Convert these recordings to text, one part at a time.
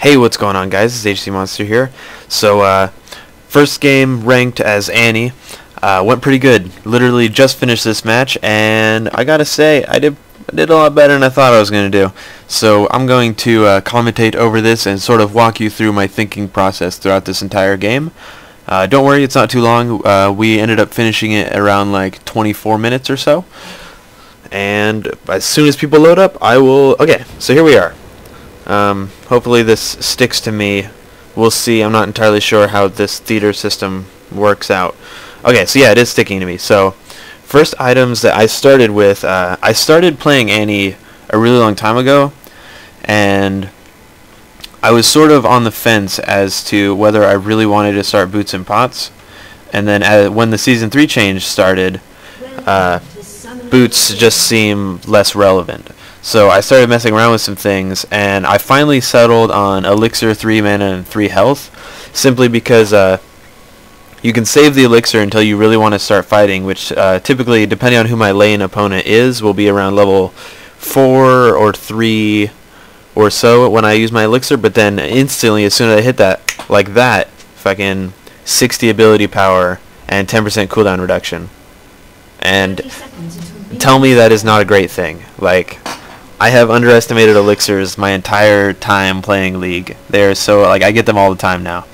Hey, what's going on, guys? It's HC Monster here. So, first game ranked as Annie. Went pretty good. Literally just finished this match, and I gotta say, I did a lot better than I thought I was gonna do. So, I'm going to commentate over this and sort of walk you through my thinking process throughout this entire game. Don't worry, it's not too long. We ended up finishing it around like 24 minutes or so. And as soon as people load up, I will... Okay, so here we are. Hopefully this sticks to me. We'll see. I'm not entirely sure how this theater system works out. Okay, so yeah, it is sticking to me. So, first items that I started with, I started playing Annie a really long time ago, and I was sort of on the fence as to whether I really wanted to start Boots and Pots. And then when the Season 3 change started, Boots just seemed less relevant. So I started messing around with some things, and I finally settled on Elixir, 3 mana, and 3 health, simply because you can save the Elixir until you really want to start fighting, which typically, depending on who my lane opponent is, will be around level 4 or 3 or so when I use my Elixir, but then instantly, as soon as I hit that, like that, fucking 60 ability power and 10% cooldown reduction. And tell me that is not a great thing. Like, I have underestimated elixirs my entire time playing League. They're so, like, I get them all the time now.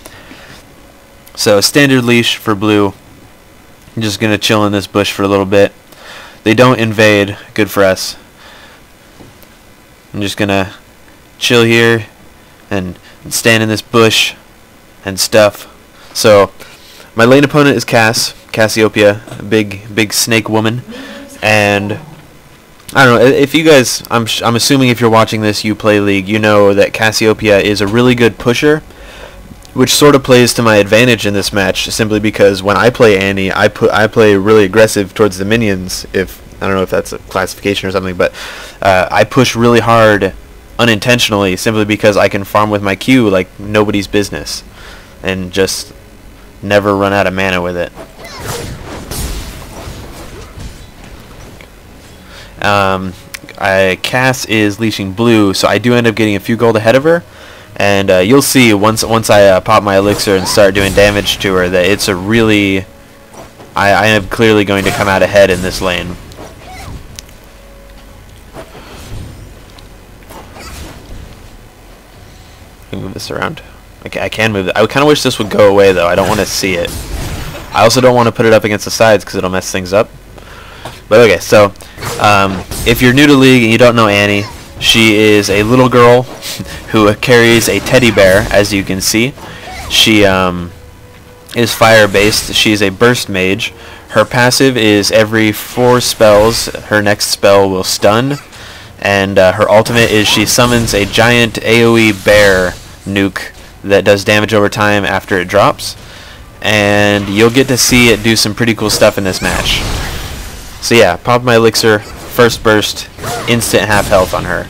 So, standard leash for blue. I'm just going to chill in this bush for a little bit. They don't invade. Good for us. I'm just going to chill here and stand in this bush and stuff. So, my lane opponent is Cassiopeia, a big snake woman. And I don't know, if you guys, I'm assuming if you're watching this, you play League, you know that Cassiopeia is a really good pusher, which sort of plays to my advantage in this match, simply because when I play Annie, I play really aggressive towards the minions, I don't know if that's a classification or something, but I push really hard unintentionally, simply because I can farm with my Q like nobody's business, and just never run out of mana with it. Cass is leashing blue, so I do end up getting a few gold ahead of her, and you'll see once I pop my elixir and start doing damage to her that it's a really... I am clearly going to come out ahead in this lane. Can move this around. Okay, I can move it. I kind of wish this would go away, though. I don't want to see it. I also don't want to put it up against the sides because it'll mess things up. But okay, so if you're new to League and you don't know Annie, she is a little girl who carries a teddy bear, as you can see. She is fire-based. She's a burst mage. Her passive is every 4 spells, her next spell will stun. And her ultimate is she summons a giant AoE bear nuke that does damage over time after it drops. And you'll get to see it do some pretty cool stuff in this match. So yeah, pop my elixir, first burst, instant half health on her.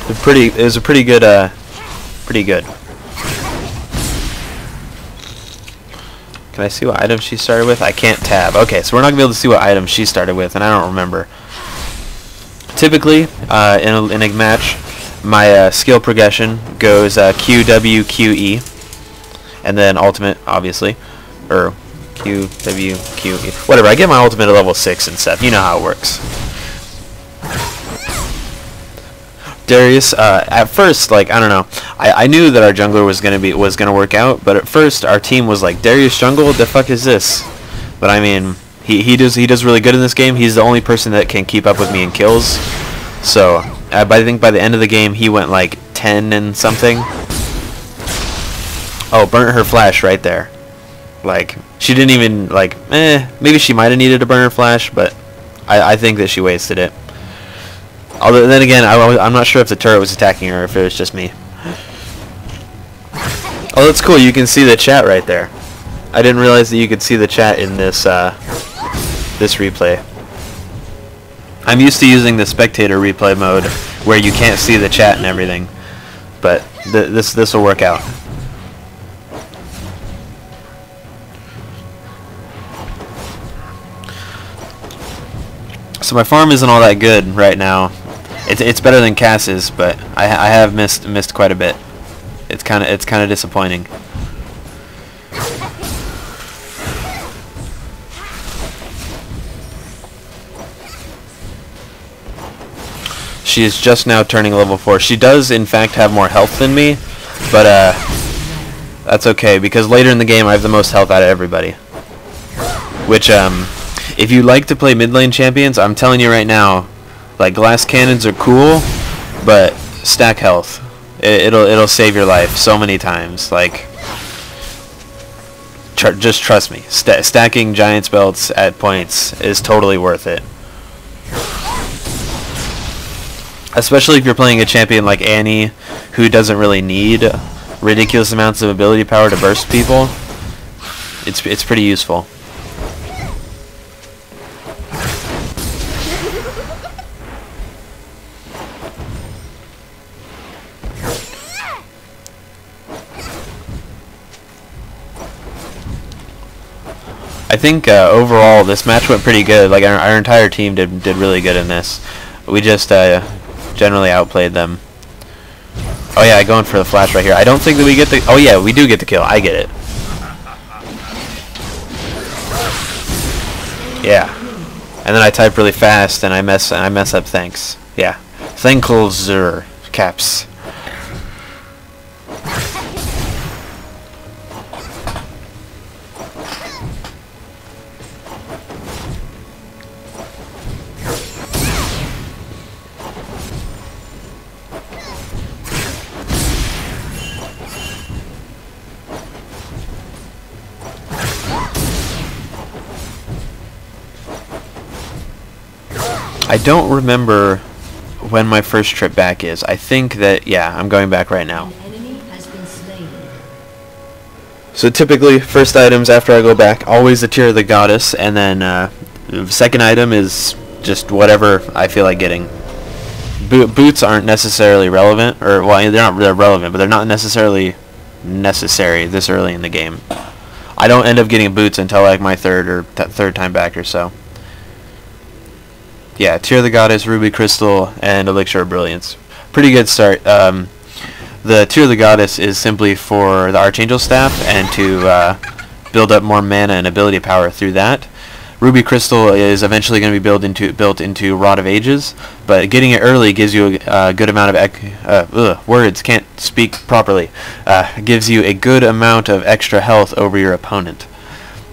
It was a pretty good. Can I see what item she started with? I can't tab. Okay, so we're not gonna be able to see what item she started with, and I don't remember. Typically, in a match, my skill progression goes Q, W, Q, E, and then ultimate, obviously, or Q, W, Q, E. Whatever, I get my ultimate at level 6 and stuff. You know how it works. Darius, at first, like, I don't know. I knew that our jungler was gonna work out, but at first our team was like, Darius jungle, what the fuck is this? But I mean, he does really good in this game. He's the only person that can keep up with me in kills. So, I think by the end of the game he went like 10 and something. Oh, burnt her flash right there. Like, she didn't even, like, maybe she might have needed to burn her flash, but I think that she wasted it. Although, then again, I'm not sure if the turret was attacking her or if it was just me. Oh, that's cool. You can see the chat right there. I didn't realize that you could see the chat in this this replay. I'm used to using the spectator replay mode where you can't see the chat and everything, but this will work out. So my farm isn't all that good right now. It's better than Cass's, but I have missed quite a bit. It's kind of disappointing. She is just now turning level 4. She does in fact have more health than me, but that's okay because later in the game I have the most health out of everybody. Which if you like to play mid lane champions, I'm telling you right now, like glass cannons are cool, but stack health. It'll save your life so many times. Like just trust me. Stacking Giant's belts at points is totally worth it. Especially if you're playing a champion like Annie, who doesn't really need ridiculous amounts of ability power to burst people. It's pretty useful. I think overall this match went pretty good. Like our entire team did really good in this. We just generally outplayed them. Oh yeah, going for the flash right here. I don't think that we get the... Oh yeah, we do get the kill. I get it. Yeah. And then I type really fast and I mess up thanks. Yeah. Thankles caps. I don't remember when my first trip back is. I think that, yeah, I'm going back right now. So typically, first items after I go back, always the Tear of the Goddess, and then the second item is just whatever I feel like getting. Boots aren't necessarily relevant, or, well, they're relevant, but they're not necessarily necessary this early in the game. I don't end up getting boots until like my third time back or so. Yeah, Tear of the Goddess, Ruby Crystal, and Elixir of Brilliance. Pretty good start. The Tear of the Goddess is simply for the Archangel Staff and to build up more mana and ability power through that. Ruby Crystal is eventually going to be built into Rod of Ages, but getting it early gives you a good amount of words can't speak properly. Gives you a good amount of extra health over your opponent.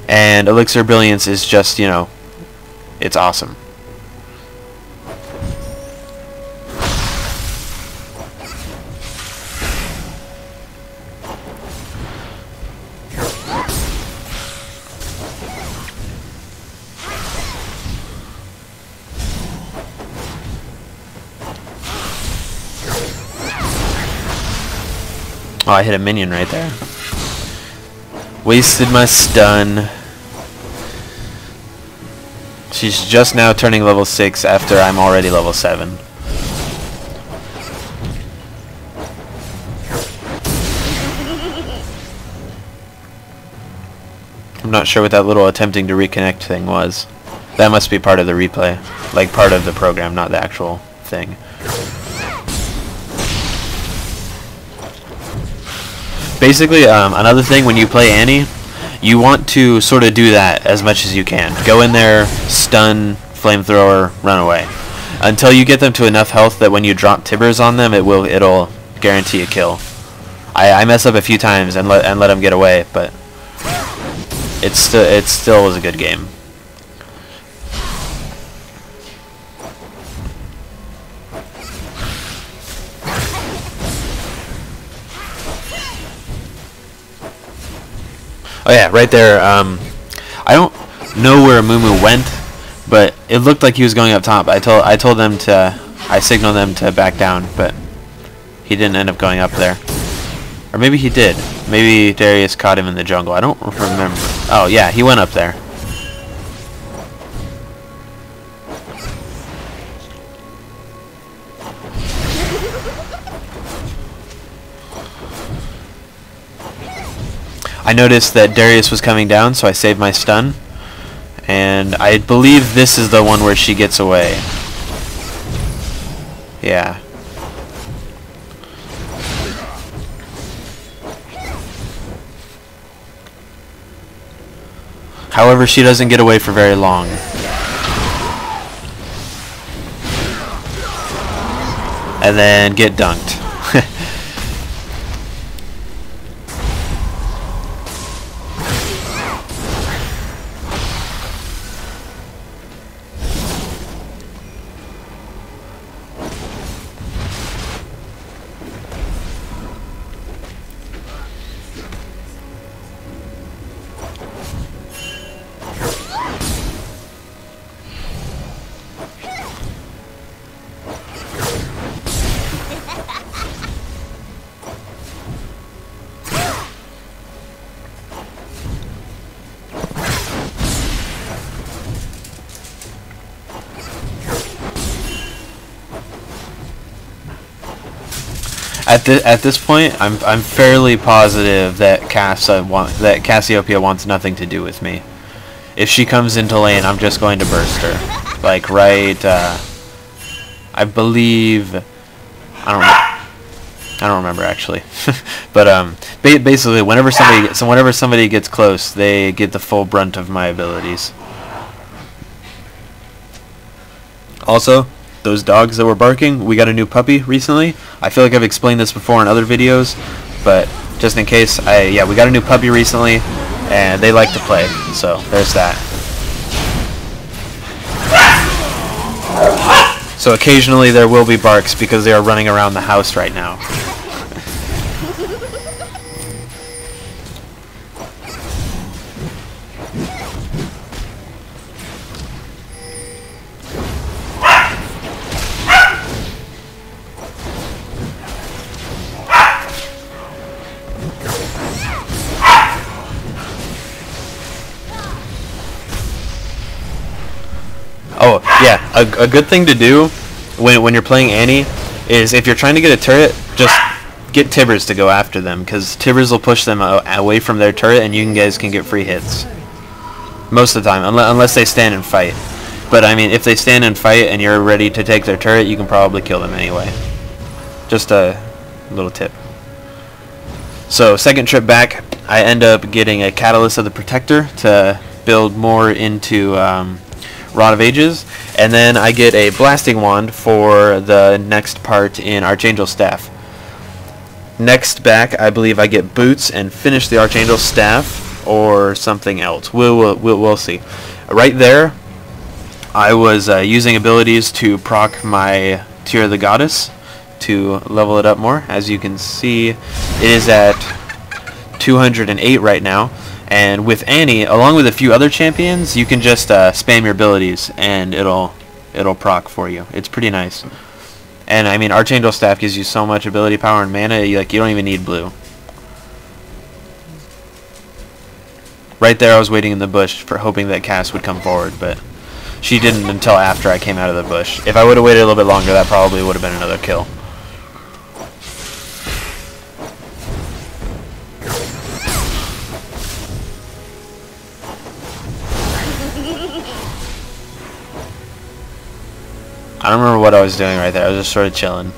And Elixir of Brilliance is just, you know, it's awesome. Oh, I hit a minion right there. Wasted my stun. She's just now turning level 6 after I'm already level 7. I'm not sure what that little attempting to reconnect thing was. That must be part of the replay. Like part of the program, not the actual thing. Basically, another thing when you play Annie, you want to sort of do that as much as you can. Go in there, stun, flamethrower, run away. Until you get them to enough health that when you drop Tibbers on them, it'll guarantee a kill. I mess up a few times and let them get away, but it still was a good game. Oh yeah, right there. I don't know where Mumu went, but it looked like he was going up top. I signaled them to back down, but he didn't end up going up there. Or maybe he did. Maybe Darius caught him in the jungle. I don't remember. Oh yeah, he went up there. I noticed that Darius was coming down, so I saved my stun. And I believe this is the one where she gets away. Yeah. However, she doesn't get away for very long. And then get dunked. At this point, I'm fairly positive that Cassiopeia wants nothing to do with me. If she comes into lane, I'm just going to burst her, like right. I believe I don't remember actually, but basically, whenever somebody gets close, they get the full brunt of my abilities. Also, those dogs that were barking, we got a new puppy recently. I feel like I've explained this before in other videos, but just in case, we got a new puppy recently, and they like to play, so there's that. So occasionally there will be barks because they are running around the house right now. Oh, yeah, a good thing to do when you're playing Annie is if you're trying to get a turret, just get Tibbers to go after them, because Tibbers will push them away from their turret and you guys can get free hits. Most of the time, unless they stand and fight. But I mean, if they stand and fight and you're ready to take their turret, you can probably kill them anyway. Just a little tip. So, second trip back, I end up getting a Catalyst of the Protector to build more into Rod of Ages, and then I get a Blasting Wand for the next part in Archangel Staff. Next back, I believe I get Boots and finish the Archangel Staff, or something else. We'll see. Right there, I was using abilities to proc my Tear of the Goddess to level it up more. As you can see, it is at 208 right now. And with Annie, along with a few other champions, you can just spam your abilities and it'll proc for you. It's pretty nice. And I mean, Archangel Staff gives you so much ability power and mana, you don't even need blue. Right there, I was waiting in the bush for hoping that Cass would come forward, but she didn't until after I came out of the bush. If I would have waited a little bit longer, that probably would have been another kill. I don't remember what I was doing right there. I was just sort of chilling.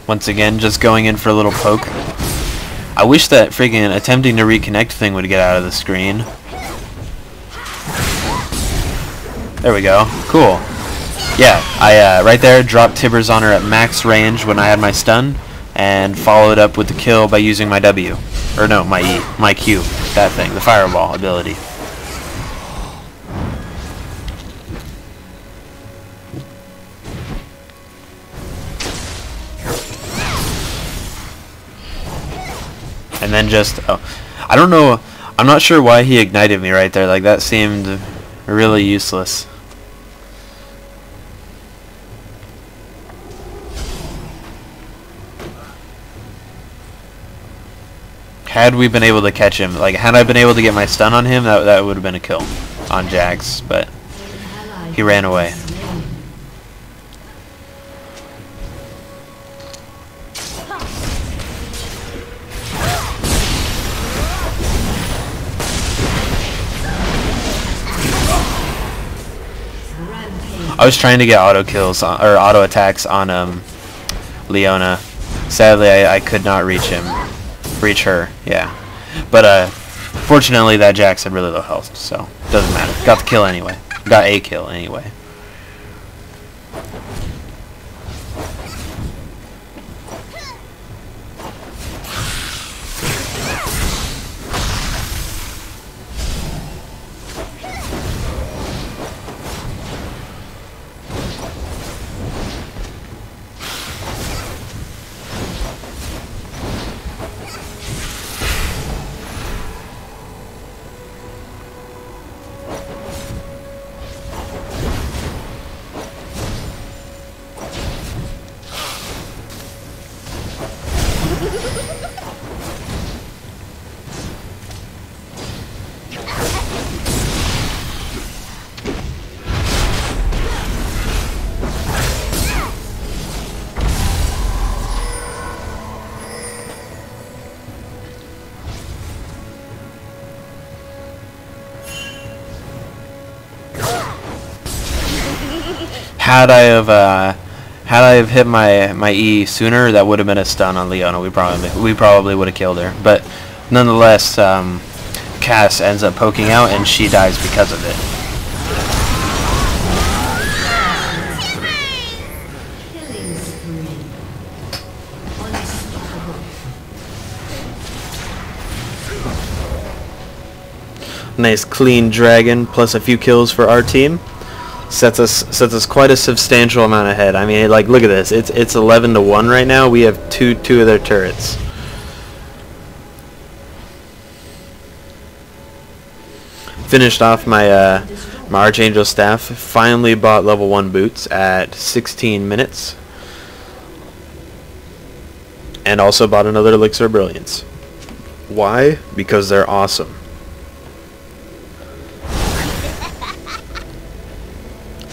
Once again, just going in for a little poke. I wish that friggin' attempting to reconnect thing would get out of the screen. There we go. Cool. Yeah, I right there dropped Tibbers on her at max range when I had my stun, and followed up with the kill by using my W. Or no, my E. My Q. That thing. The Fireball ability. And then just, I don't know, I'm not sure why he ignited me right there. Like, that seemed really useless. Had we been able to catch him, like had I been able to get my stun on him, that would have been a kill on Jax, but he ran away. I was trying to get auto kills or auto attacks on Leona. Sadly, I could not reach her. Yeah, but fortunately that Jax had really low health, so doesn't matter. Got the kill anyway. Got a kill anyway. Had I have hit my E sooner, that would have been a stun on Leona. We probably would have killed her. But nonetheless, Cass ends up poking out, and she dies because of it. Nice clean dragon plus a few kills for our team. Sets us quite a substantial amount ahead. I mean, like, look at this. It's 11-1 right now. We have two of their turrets. Finished off my my Archangel staff. Finally bought level 1 boots at 16 minutes. And also bought another Elixir of Brilliance. Why? Because they're awesome.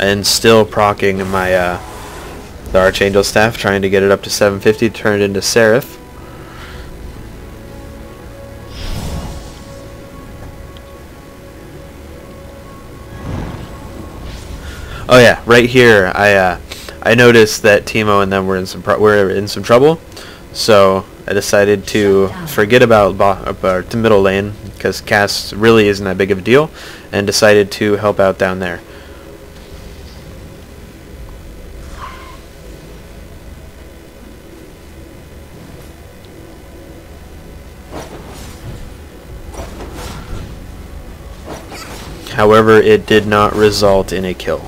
And still procking my the Archangel staff, trying to get it up to 750, turn it into Seraph. Oh yeah, right here I noticed that Teemo and them were in some trouble, so I decided to forget about the middle lane because Cass really isn't that big of a deal, and decided to help out down there. However, it did not result in a kill.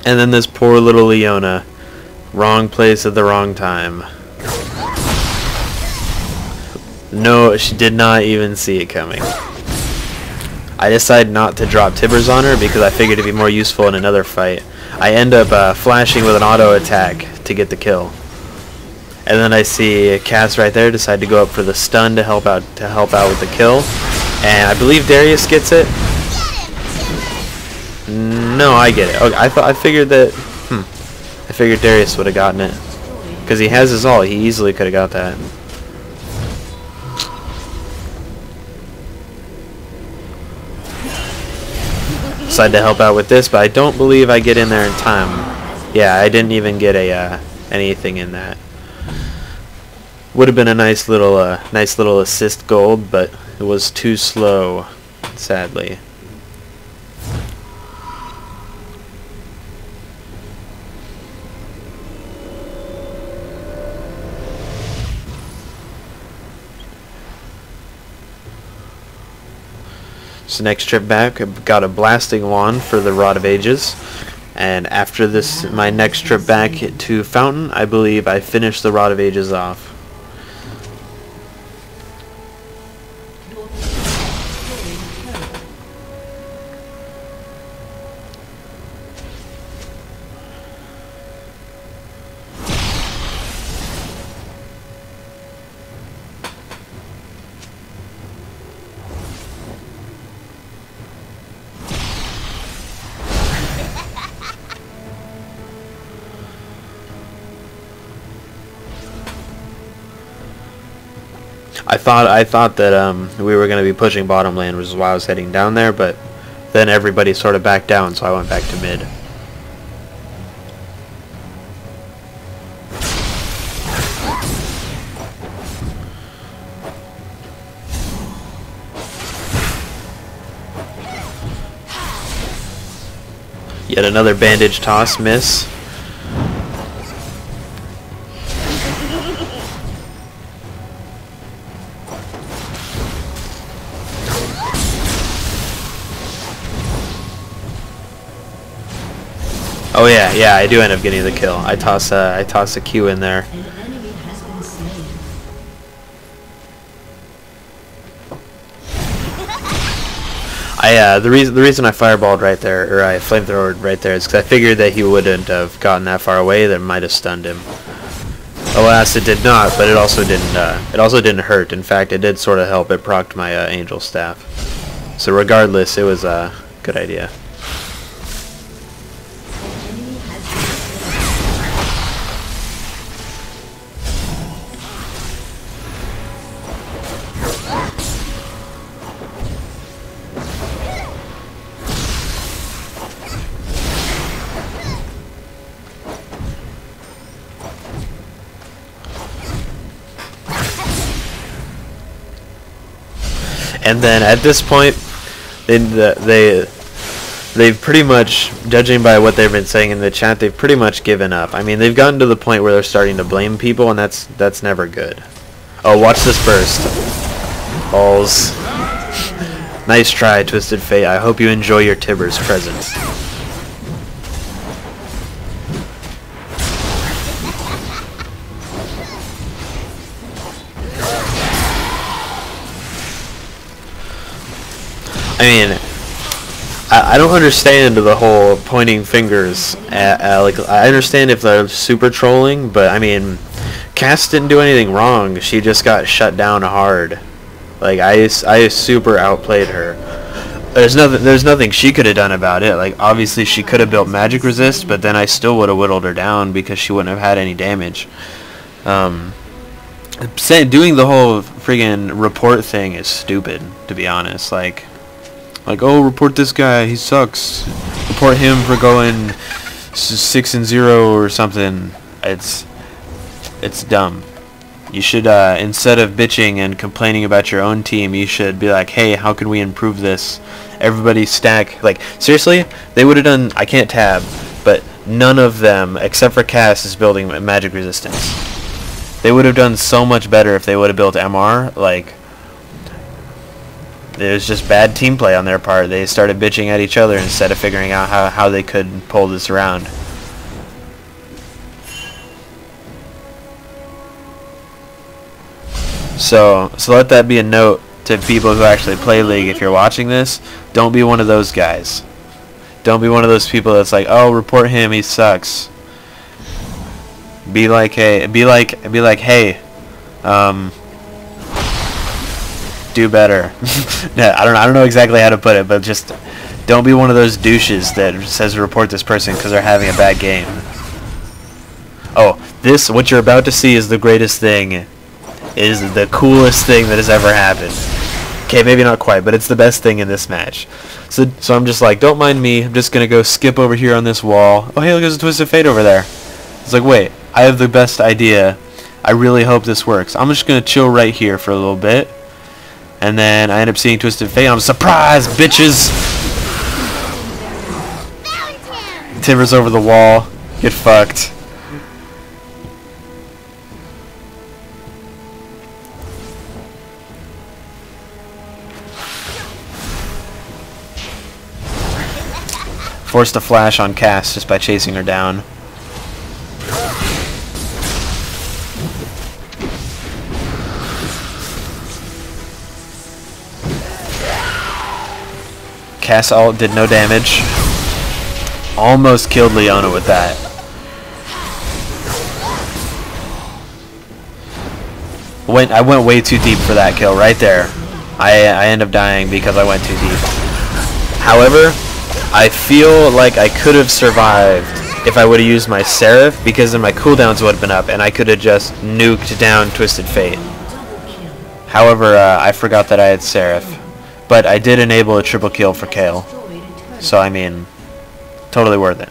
And then this poor little Leona. Wrong place at the wrong time. No, she did not even see it coming. I decided not to drop Tibbers on her because I figured it'd be more useful in another fight. I end up flashing with an auto attack to get the kill. And then I see Cass right there decide to go up for the stun to help out with the kill. And I believe Darius gets it. No, I get it. Okay, I figured that I figured Darius would have gotten it. Because he has his ult, he easily could have got that. Decided to help out with this, but I don't believe I get in there in time. Yeah, I didn't even get a anything in that. Would have been a nice little assist gold, but it was too slow, sadly. So next trip back, I got a blasting wand for the Rod of Ages, And after this, my next trip back to Fountain, I believe I finished the Rod of Ages off. I thought that we were going to be pushing bottom lane, which is why I was heading down there, but then everybody sort of backed down, so I went back to mid. Yet another bandage toss miss. Oh yeah, I do end up getting the kill. I toss a Q in there. An enemy has been slain. The reason I fireballed right there, or I flamethrowered right there, is because I figured that he wouldn't have gotten that far away. That might have stunned him. Alas, it did not, but it also didn't hurt. In fact, it did sort of help. It procced my angel staff. So regardless, it was a good idea. And then at this point, they've pretty much, judging by what they've been saying in the chat, they've pretty much given up. I mean, they've gotten to the point where they're starting to blame people, and that's never good. Oh, watch this burst. Balls. Nice try, Twisted Fate. I hope you enjoy your Tibbers present. I mean, I don't understand the whole pointing fingers like, I understand if they're super trolling, but I mean, Cass didn't do anything wrong. She just got shut down hard. Like, I super outplayed her. There's nothing she could have done about it. Like, obviously she could have built magic resist, but then I still would have whittled her down because she wouldn't have had any damage. Doing the whole friggin' report thing is stupid, to be honest. Like, oh, report this guy, he sucks. Report him for going 6-0 or something. It's dumb. You should, instead of bitching and complaining about your own team, you should be like, hey, how can we improve this? Everybody stack. Like, seriously, they would have done, I can't tab, but none of them, except for Cass, is building magic resistance. They would have done so much better if they would have built MR. Like, it was just bad team play on their part. They started bitching at each other instead of figuring out how they could pull this around. So let that be a note to people who actually play League. If you're watching this, don't be one of those guys. Don't be one of those people that's like, oh, report him, he sucks. Be like, hey, do better. I don't know exactly how to put it, but just don't be one of those douches that says report this person because they're having a bad game. Oh, what you're about to see is the greatest thing. Is the coolest thing that has ever happened. Okay, maybe not quite, but it's the best thing in this match. So I'm just like, don't mind me. I'm just gonna go skip over here on this wall. Oh, hey, look, there's a Twisted Fate over there. It's like, wait, I have the best idea. I really hope this works. I'm just gonna chill right here for a little bit. And then I end up seeing Twisted Fate. I'm surprised, bitches! Tibbers over the wall. Get fucked. Forced a flash on Cass just by chasing her down. Cass ult did no damage. Almost killed Leona with that. I went way too deep for that kill right there. I end up dying because I went too deep. However, I feel like I could have survived if I would have used my Seraph, because then my cooldowns would have been up and I could have just nuked down Twisted Fate. However, I forgot that I had Seraph. But I did enable a triple kill for Kayle. So, I mean, totally worth it.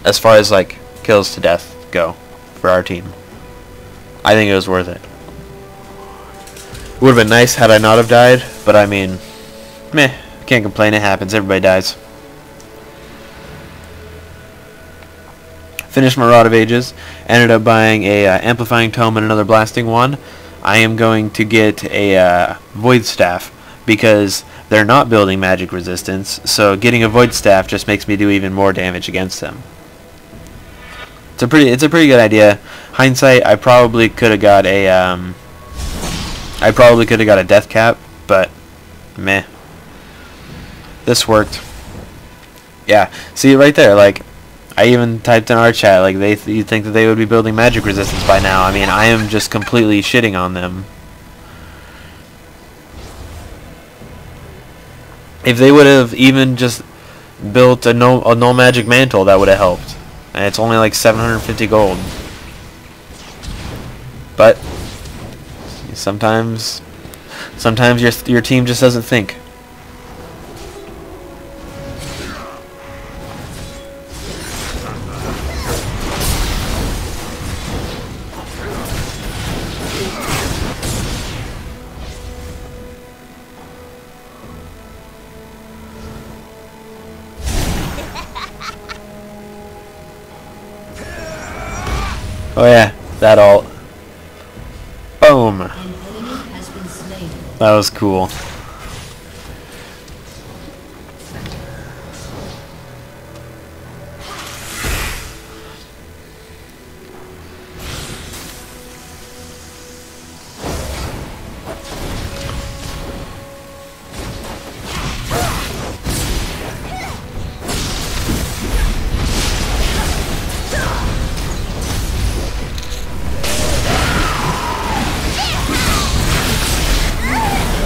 As far as, like, kills to death go for our team. I think it was worth it. It would have been nice had I not have died, but I mean, meh, can't complain, it happens, everybody dies. Finished my Rod of Ages, ended up buying a Amplifying Tome and another Blasting Wand. I am going to get a Void Staff, because they're not building magic resistance, so getting a Void Staff just makes me do even more damage against them. It's a pretty good idea. Hindsight, I probably could have got a death cap, but meh. This worked. Yeah, see right there, like I even typed in our chat, like you'd think that they would be building magic resistance by now. I mean, I am just completely shitting on them. If they would have even just built a no magic mantle, that would have helped. And it's only like 750 gold. But sometimes your team just doesn't think. Oh yeah, that ult. Boom. An enemy has been slain. That was cool.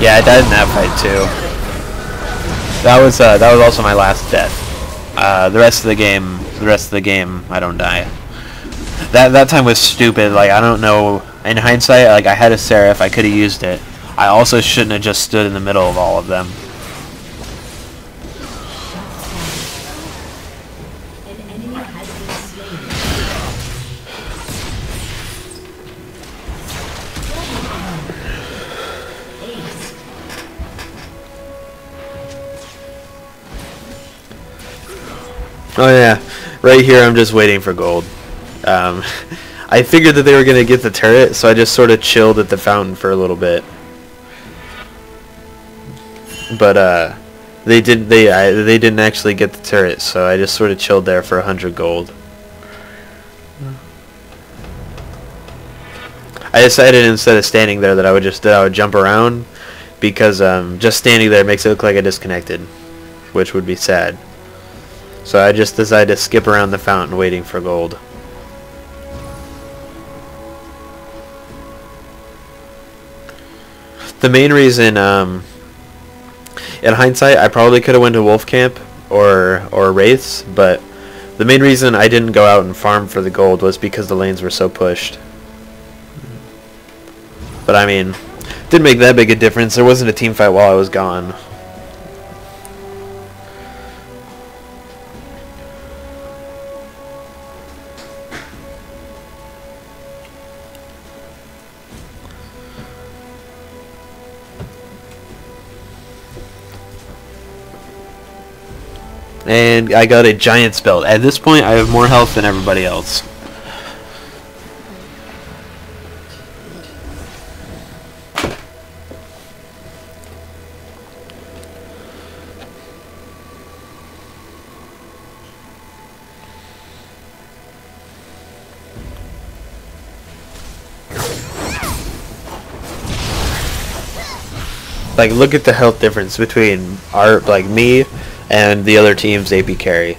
Yeah, I died in that fight too. That was also my last death. The rest of the game, I don't die. That time was stupid. Like, I don't know. In hindsight, like, I had a Seraph, I could have used it. I also shouldn't have just stood in the middle of all of them. An enemy has been slain. Ace. Oh yeah, right here I'm just waiting for gold. I figured that they were gonna get the turret, so I just sort of chilled at the fountain for a little bit. But they didn't actually get the turret, so I just sort of chilled there for 100 gold. I decided instead of standing there that I would jump around, because just standing there makes it look like I disconnected, which would be sad. So I just decided to skip around the fountain waiting for gold. The main reason, in hindsight, I probably could have went to Wolf Camp or Wraiths, but the main reason I didn't go out and farm for the gold was because the lanes were so pushed. But I mean, didn't make that big a difference. There wasn't a team fight while I was gone. And I got a Giant's Belt. At this point, I have more health than everybody else. Like, look at the health difference between me and the other team's AP carry.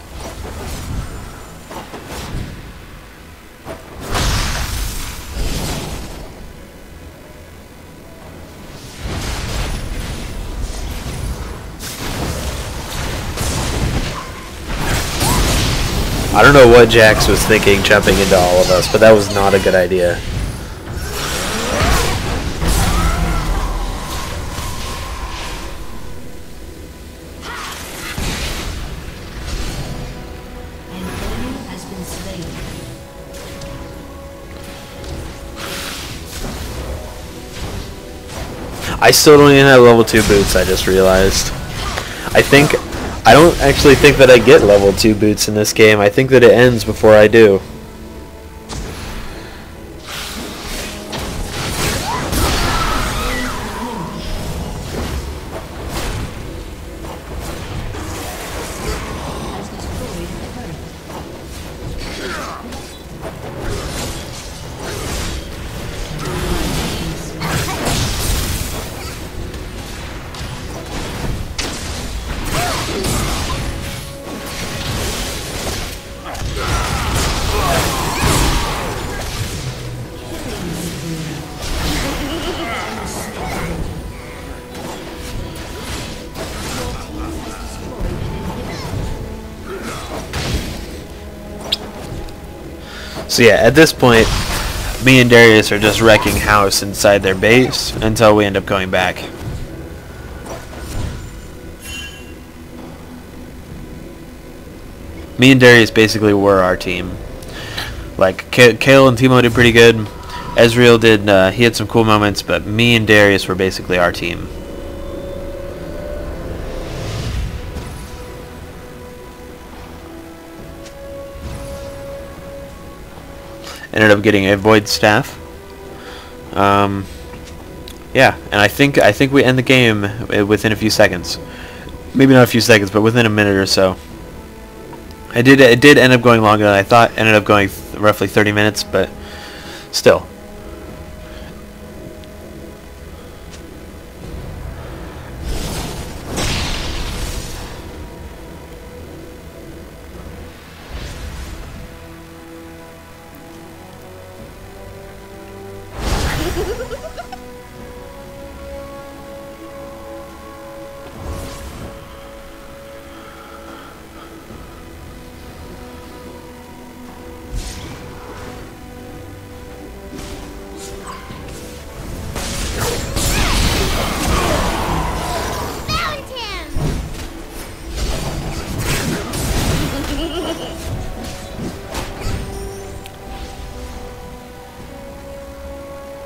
I don't know what Jax was thinking jumping into all of us, but that was not a good idea. I still don't even have level 2 boots, I just realized. I don't actually think that I get level 2 boots in this game. I think that it ends before I do. So yeah, at this point, me and Darius are just wrecking house inside their base until we end up going back. Me and Darius basically were our team. Like, Kale and Timo did pretty good. Ezreal did, he had some cool moments, but me and Darius were basically our team. Ended up getting a Void Staff. Yeah, and I think we end the game within a few seconds. Maybe not a few seconds, but within a minute or so. It did end up going longer than I thought. Ended up going roughly 30 minutes, but still.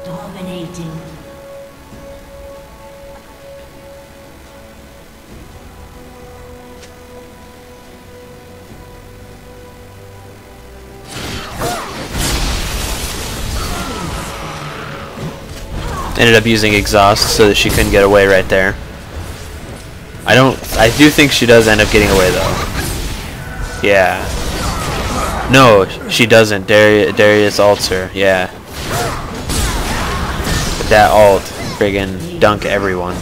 Dominating. Ended up using exhaust so that she couldn't get away right there. I do think she does end up getting away though. Yeah. No, she doesn't. Darius ults her. Yeah. But that ult, friggin' dunk everyone.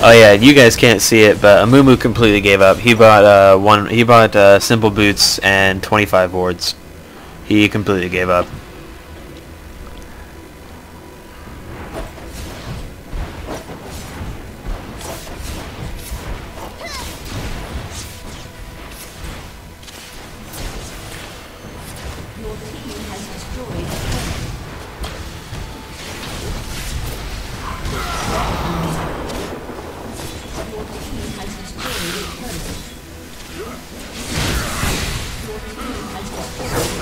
Oh yeah, you guys can't see it, but Amumu completely gave up. He bought simple boots and 25 wards. He completely gave up. Your team has destroyed a Your team has destroyed a turret. Your team has destroyed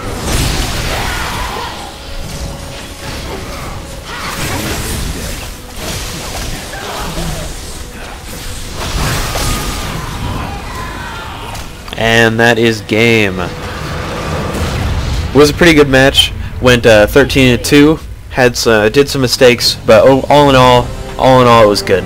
And that is game. It was a pretty good match. Went 13-2. Did some mistakes, but all in all, it was good.